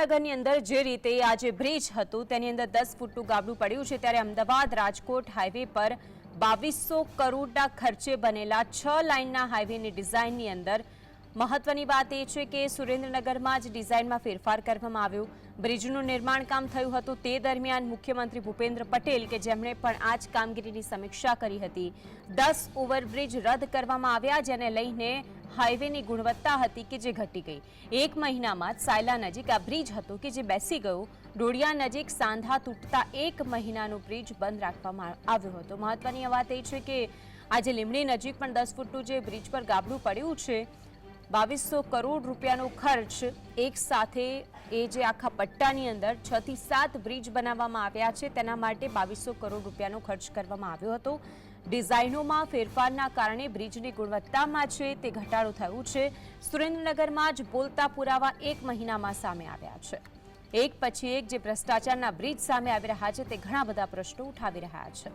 સુરેન્દ્રનગરની અંદર જે રીતે આ જે બ્રિજ હતું તેની અંદર 10 ફૂટનું ગાબડું પડ્યું છે, ત્યારે અમદાવાદ રાજકોટ હાઈવે પર 2200 કરોડના ખર્ચે બનેલા 6 લાઇનના હાઈવેની ડિઝાઇનની અંદર મહત્વની વાત એ છે કે સુરેન્દ્રનગરમાં જ ડિઝાઇનમાં ફેરફાર કરવામાં આવ્યો। બ્રિજનું નિર્માણ કામ થયું હતું તે દરમિયાન મુખ્યમંત્રી ભૂપેન્દ્ર પટેલ કે જેમણે પણ આ જ કામગીરીની સમીક્ષા કરી હતી, 10 ઓવરબ્રિજ રદ કરવામાં આવ્યા, જેને લઈને હાઈવેની ગુણવત્તા હતી કે જે ઘટી ગઈ। એક મહિનામાં જ સાયલા નજીક આ બ્રિજ હતો કે જે બેસી ગયો। ડોડિયા નજીક સાંધા તૂટતા એક મહિનાનો બ્રિજ બંધ રાખવામાં આવ્યો હતો। મહત્વની વાત એ છે કે આજે લીમડી નજીક પણ 10 ફૂટનું જે બ્રિજ પર ગાબડું પડ્યું છે, 2200 કરોડ રૂપિયાનો ખર્ચ એક સાથે એ જે આખા પટ્ટાની અંદર 6 થી 7 બ્રિજ બનાવવામાં આવ્યા છે તેના માટે 2200 કરોડ રૂપિયાનો ખર્ચ કરવામાં આવ્યો હતો। ડિઝાઇનોમાં ફેરફારના કારણે બ્રિજની ગુણવત્તામાં છે તે ઘટાડો થયો છે। સુરેન્દ્રનગરમાં જ બોલતા પુરાવા એક મહિનામાં સામે આવ્યા છે। એક પછી એક જે ભ્રષ્ટાચારના બ્રિજ સામે આવી રહ્યા છે તે ઘણા બધા પ્રશ્નો ઉઠાવી રહ્યા છે।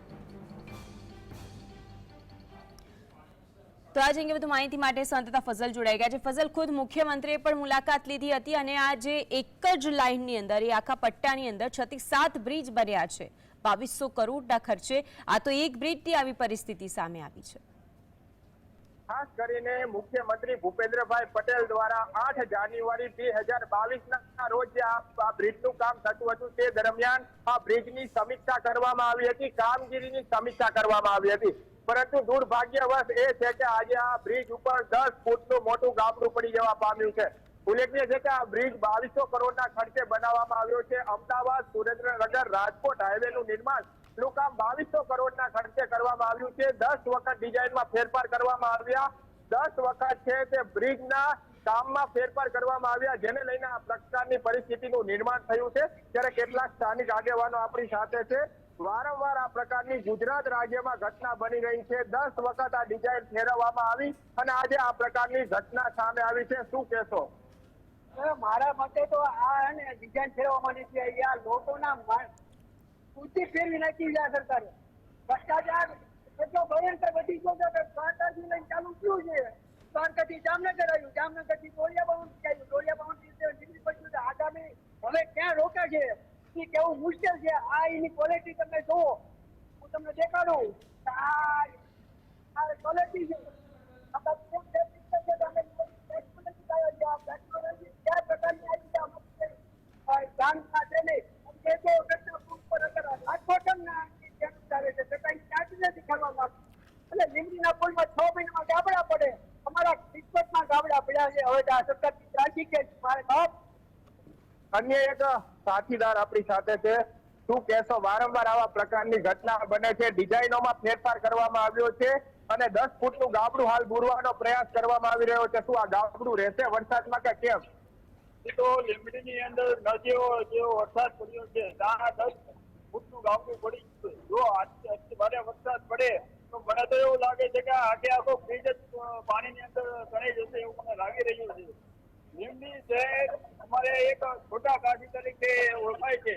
તો આજે અંગે વધુ માહિતી માટે સંતતા ફઝલ જોડાઈ ગયા છે। ફઝલ, ખુદ મુખ્યમંત્રીએ પણ મુલાકાત લીધી હતી અને આ જે એક જ લાઇનની અંદર એ આખા પટ્ટાની અંદર 6 થી 7 બ્રિજ બન્યા છે 2200 કરોડના ખર્ચે। આ તો એક બ્રિજથી આવી પરિસ્થિતિ સામે આવી છે। ખાસ કરીને મુખ્યમંત્રી ભૂપેન્દ્રભાઈ પટેલ દ્વારા 8 જાન્યુઆરી 2022ના રોજ આ બ્રિજનું કામ થતું હતું તે દરમિયાન આ બ્રિજની સમીક્ષા કરવામાં આવી હતી, કામગીરીની સમીક્ષા કરવામાં આવી હતી। પરંતુ દુર્ભાગ્યવશ એ છે કે આજે આ બ્રિજ ઉપર 10 ફૂટનું મોટું ગાબડું પડી જવા પામ્યું છે। ઉલ્લેખનીય છે કે આ બ્રિજ 2200 કરોડના ખર્ચે બનાવવામાં આવ્યો છે। અમદાવાદ સુરેન્દ્રનગર રાજકોટ હાઈવેનું નિર્માણ નું કામ 2200 કરોડના ખર્ચે કરવામાં આવ્યું છે। 10 વખત ડિઝાઇનમાં ફેરફાર કરવામાં આવ્યા, 10 વખત છે તે બ્રિજના કામમાં ફેરફાર કરવામાં આવ્યા, જેને લઈને આ પ્રકારની પરિસ્થિતિનું નિર્માણ થયું છે। ત્યારે કેટલાક સ્થાનિક આગેવાનો આપણી સાથે છે। વારંવાર આ પ્રકારની ગુજરાત રાજ્યમાં ઘટના બની રહી છે। 10 વખત આ ડિઝાઇન ફેરવવામાં આવી અને આજે આ પ્રકારની ઘટના સામે આવી છે। શું કહેશો? મારા મતે તો આ ડિઝાઇન ફેરવવાની છે, આ લોકોના બુદ્ધિ ફેરવી નાખી છે આ સરકારે। ભ્રષ્ટાચાર એટલો ભયંકર વધી ગયો છે કે દ્વારકાથી લઈને ચાલુ થયું છે, દ્વારકાથી જામનગર આવ્યું, જામનગરથી ડોડિયા બાઉન્ડ્રી આવ્યું, ડોડિયા બાઉન્ડ્રી નીકળી પડ્યું। આગામી હવે ક્યાં રોકે છે એ કેવું મુશ્કેલ છે। આ એની ક્વોલિટી તમે જુઓ, હું તમને દેખાડું આ ક્વોલિટી છે। લીમડીના પુલમાં 6 મહિનામાં ગાબડા પડે, અમારા કિસ્મતમાં ગાબડા પડ્યા છે। હવે આ સરકારની ત્રાજી કે મારે બાપ। અન્ય એક સાથીદાર આપણી સાથે છે। શું કહેશો? વારંવાર આવા પ્રકારની ઘટના બને છે, ડિઝાઇનોમાં ફેરફાર કરવામાં આવ્યો છે અને 10 ફૂટનું ગાબડું હાલ બુરવાનો પ્રયાસ કરવામાં આવી રહ્યો છે। શું આ ગાબડું રહેશે વરસાદમાં કે કેમ? તો લીમડીની અંદર જેવો વરસાદ પડ્યો છે, ત્યાં 10 ફૂટનું ગાબડું પડી ગયું। જો આજથી ભારે વરસાદ પડે તો મને તો એવું લાગે છે કે આખો બ્રિજ જ પાણીની અંદર તણાઈ જશે એવું મને લાગી રહ્યું છે। લીમડી શહેર અમારે એક છોટા કાશી તરીકે ઓળખાય છે,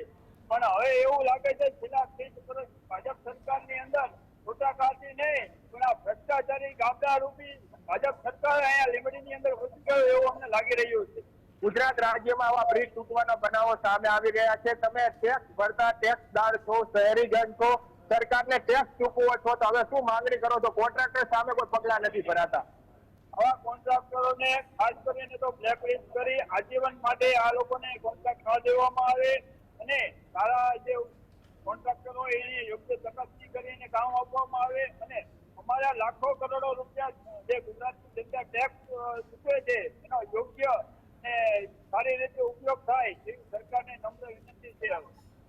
પણ હવે એવું લાગે છે છેલ્લા 30 વર્ષ ભાજપ સરકારની અંદર છોટા કાશી નહીં પણ આ ભ્રષ્ટાચારી ગાબડા રૂપી ભાજપ સરકાર અહીંયા લીમડીની અંદર ઘૂસી ગયો એવું અમને લાગી રહ્યું છે। ગુજરાત રાજ્યમાં આવા બ્રિજ તૂટવાના બનાવો સામે આવી રહ્યા છે। તમે ટેક્સ ભરતા ટેક્સદાર છો, શહેરીજન છો, સરકારને ટેક્સ ચૂકવો છો, તો હવે શું માંગણી કરો છો? કોન્ટ્રાક્ટર સામે કોઈ પગલા નથી ભરાતા? આવા કોન્ટ્રાક્ટરોને ખાસ કરીને તો બ્લેકલિસ્ટ કરી આજીવન માટે આ લોકોને કોન્ટ્રાક્ટ ન દેવામાં આવે અને સારા જે કોન્ટ્રાક્ટરો એની યોગ્ય ચકાસણી કરીને કામ આપવામાં આવે અને અમારા લાખો કરોડો રૂપિયા જે ગુજરાતની જનતા ટેક્સ ચૂકવે છે એનો યોગ્ય અને સારી રીતે ઉપયોગ થાય તેવી સરકારને નમ્ર વિનંતી છે।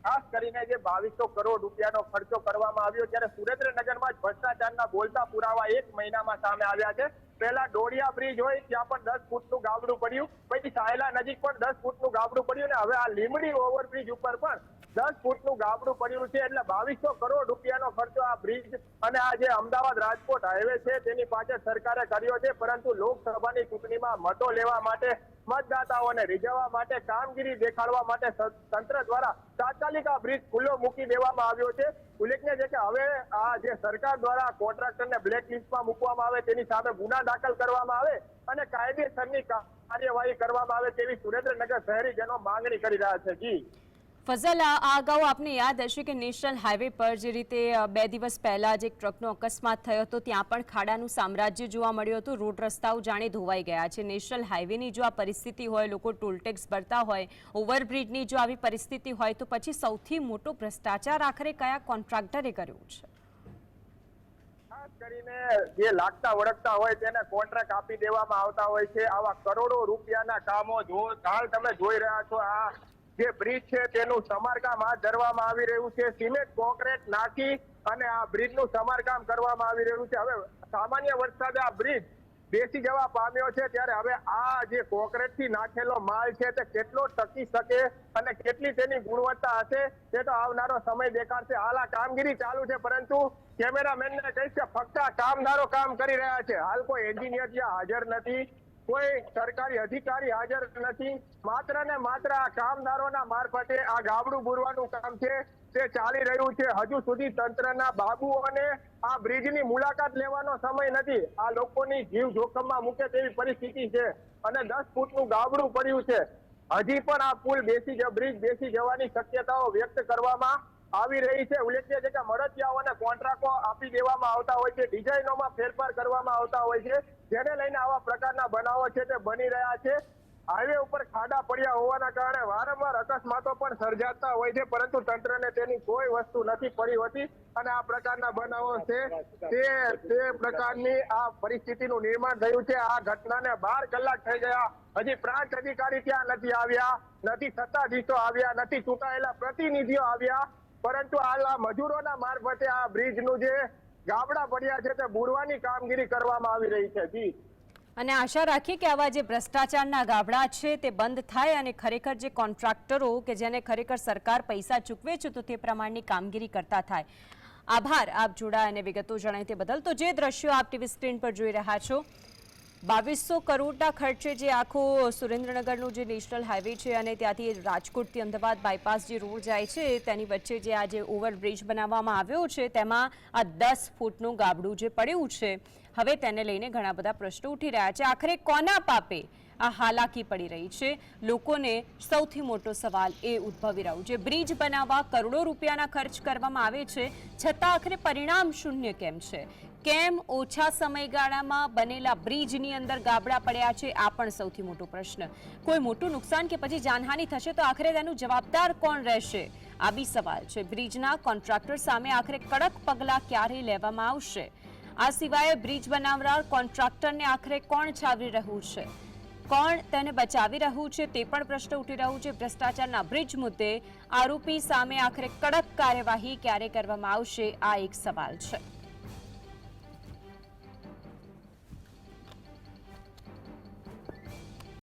ખાસ કરીને જે 2200 કરોડ રૂપિયાનો ખર્ચો કરવામાં આવ્યો, ત્યારે સુરેન્દ્રનગરમાં જ ભ્રષ્ટાચારના બોલતા પુરાવા એક મહિનામાં સામે આવ્યા છે। પહેલા ડોડિયા બ્રિજ હોય ત્યાં પણ 10 ફૂટનું ગાબડું પડ્યું, પછી સાયલા નજીક પણ 10 ફૂટનું ગાબડું પડ્યું અને હવે આ લીમડી ઓવરબ્રિજ ઉપર પણ 10 ફૂટનું ગાબડું પડ્યું છે. એટલે 2200 કરોડ રૂપિયાનો ખર્ચો આ બ્રિજ અને આ જે અમદાવાદ રાજકોટ હાઈવે છે તેની પાછળ સરકારે કર્યો છે. પરંતુ લોકસભાની ચૂંટણીમાં મતો લેવા માટે, મતદાતાઓને રીઝવવા માટે, કામગીરી દેખાડવા માટે તંત્ર દ્વારા તાત્કાલિક આ બ્રિજ ખુલ્લો મૂકી દેવામાં આવ્યો છે. ઉલ્લેખનીય છે કે હવે આ જે સરકાર દ્વારા કોન્ટ્રાક્ટરને બ્લેકલિસ્ટમાં મૂકવામાં આવે, તેની સામે ગુના દાખલ કરવામાં આવે અને કાયદેસરની કાર્યવાહી કરવામાં આવે તેવી સુરેન્દ્રનગર શહેરીજનો માંગણી કરી રહ્યા છે. જી ફઝલ, આ અગાઉ આપને યાદ હશે કે નેશનલ હાઈવે પર જે રીતે 2 દિવસ પહેલા જે એક ટ્રકનો અકસ્માત થયો હતો, ત્યાં પણ ખાડાનું સામ્રાજ્ય જોવા મળ્યું હતું. રોડ રસ્તાઓ જાણે ધોવાઈ ગયા છે. નેશનલ હાઈવેની જો આ પરિસ્થિતિ હોય, લોકો ટોલ ટેક્સ ભરતા હોય, ઓવરબ્રિજની જો આવી પરિસ્થિતિ હોય, તો પછી સૌથી મોટો ભ્રષ્ટાચાર આખરે કયા કોન્ટ્રાક્ટરે કર્યો છે? ખાસ કરીને જે લાગતા વળગતા હોય તેને કોન્ટ્રાક્ટ આપી દેવામાં આવતા હોય છે. આવા કરોડો રૂપિયાના કામો હાલ તમે જોઈ રહ્યા છો. આ જે બ્રિજ છે તેનું સમારકામ હાથ ધરવામાં આવી રહ્યું છે. સિમેન્ટ કોન્ક્રીટ નાખી અને આ બ્રિજનું સમારકામ કરવામાં આવી રહ્યું છે. હવે સામાન્ય વરસાદે આ બ્રિજ બેસી જવા પામ્યો છે, ત્યારે હવે આ જે કોન્ક્રીટથી નાખેલો માલ છે તે કેટલો ટકી શકે અને કેટલી તેની ગુણવત્તા હશે તે તો આવનારો સમય દેખાડશે. હાલ આ કામગીરી ચાલુ છે, પરંતુ કેમેરામેનને કહીશ કે ફક્ત કામદારો કામ કરી રહ્યા છે. હાલ કોઈ એન્જિનિયર ત્યાં હાજર નથી, કોઈ સરકારી અધિકારી હાજર નથી. માત્ર ને માત્ર આ કામદારોના મારફતે આ ગાબડું બુરવાનું કામ છે તે ચાલી રહ્યું છે. હજુ સુધી તંત્રના બાબુઓને આ બ્રિજની મુલાકાત લેવાનો સમય નથી. આ લોકોની જીવ જોખમમાં મૂકે તેવી પરિસ્થિતિ છે અને 10 ફૂટનું ગાબડું પડ્યું છે. હજી પણ આ પુલ બ્રિજ બેસી જવાની શક્યતાઓ વ્યક્ત કરવામાં આવી રહી છે. ઉલ્લેખનીય છે કે મળતિયાઓને કોન્ટ્રાક્ટો આપી દેવામાં આવતા હોય છે, ડિઝાઇનોમાં ફેરફાર કરવામાં આવતા હોય છે, જેને લઈને આવા પ્રકારના બનાવો છે તે બની રહ્યા છે. હાઈવે ઉપર ખાડા પડ્યા હોવાના કારણે વારંવાર અકસ્માતો પણ સર્જાતા હોય છે, પરંતુ તંત્રને તેની કોઈ વસ્તુ નથી પડી હોતી અને આ પ્રકારના બનાવો છે તે પ્રકારની આ પરિસ્થિતિનું નિર્માણ થયું છે. આ ઘટનાને 12 કલાક થઈ ગયા, હજી પ્રાંત અધિકારી ત્યાં નથી આવ્યા, નથી સત્તાધીશો આવ્યા, નથી ચૂંટાયેલા પ્રતિનિધિઓ આવ્યા, પરંતુ હાલ આ મજૂરોના મારફતે આ બ્રિજનું જે ગાબડા પડ્યા છે તે બુરવાની કામગીરી કરવામાં આવી રહી છે. જી અને આશા રાખીએ કે આવા જે ભ્રષ્ટાચારના ગાબડા છે તે બંધ થાય અને ખરેખર જે કોન્ટ્રાક્ટરો કે જેને ખરેખર સરકાર પૈસા ચૂકવે છે તો તે પ્રમાણની કામગીરી કરતા થાય. આભાર આપ જોડાયા અને વિગતો જણાવી તે બદલ. તો જે દ્રશ્યો આપ ટીવી સ્ક્રીન પર જોઈ રહ્યા છો, 2200 કરોડના ખર્ચે જે આખો સુરેન્દ્રનગરનું જે નેશનલ હાઈવે છે અને ત્યાંથી રાજકોટથી અમદાવાદ બાયપાસ જે રોડ જાય છે તેની વચ્ચે જે આ જે ઓવરબ્રિજ બનાવવામાં આવ્યો છે તેમાં આ 10 ફૂટનું ગાબડું જે પડ્યું છે, હવે તેને લઈને ઘણા બધા પ્રશ્નો ઉઠી રહ્યા છે. આખરે કોના પાપે આ હાલાકી પડી રહી છે? લોકોને સૌથી મોટો સવાલ એ ઉદ્ભવી રહ્યો છે. બ્રિજ બનાવવા કરોડો રૂપિયાના ખર્ચ કરવામાં આવે છે, છતાં આખરે પરિણામ શૂન્ય કેમ છે? કેમ ઓછા સમયગાળામાં બનેલા બ્રિજની અંદર ગાબડા પડ્યા છે? આ પણ સૌથી મોટો પ્રશ્ન. કોઈ મોટું નુકસાન કે પછી જાનહાનિ થશે તો આખરે તેનું જવાબદાર કોણ રહેશે? આ બી સવાલ છે. બ્રિજના કોન્ટ્રાક્ટર સામે આખરે કડક પગલાં ક્યારે લેવામાં આવશે? આ સિવાય બ્રિજ બનાવનાર કોન્ટ્રાક્ટરને આખરે કોણ છાવરી રહ્યું છે? કોણ તેને બચાવી રહ્યું છે તે પણ પ્રશ્ન ઉઠી રહ્યું છે. ભ્રષ્ટાચારના બ્રિજ મુદ્દે આરોપી સામે આખરે કડક કાર્યવાહી ક્યારે કરવામાં આવશે? આ એક સવાલ છે.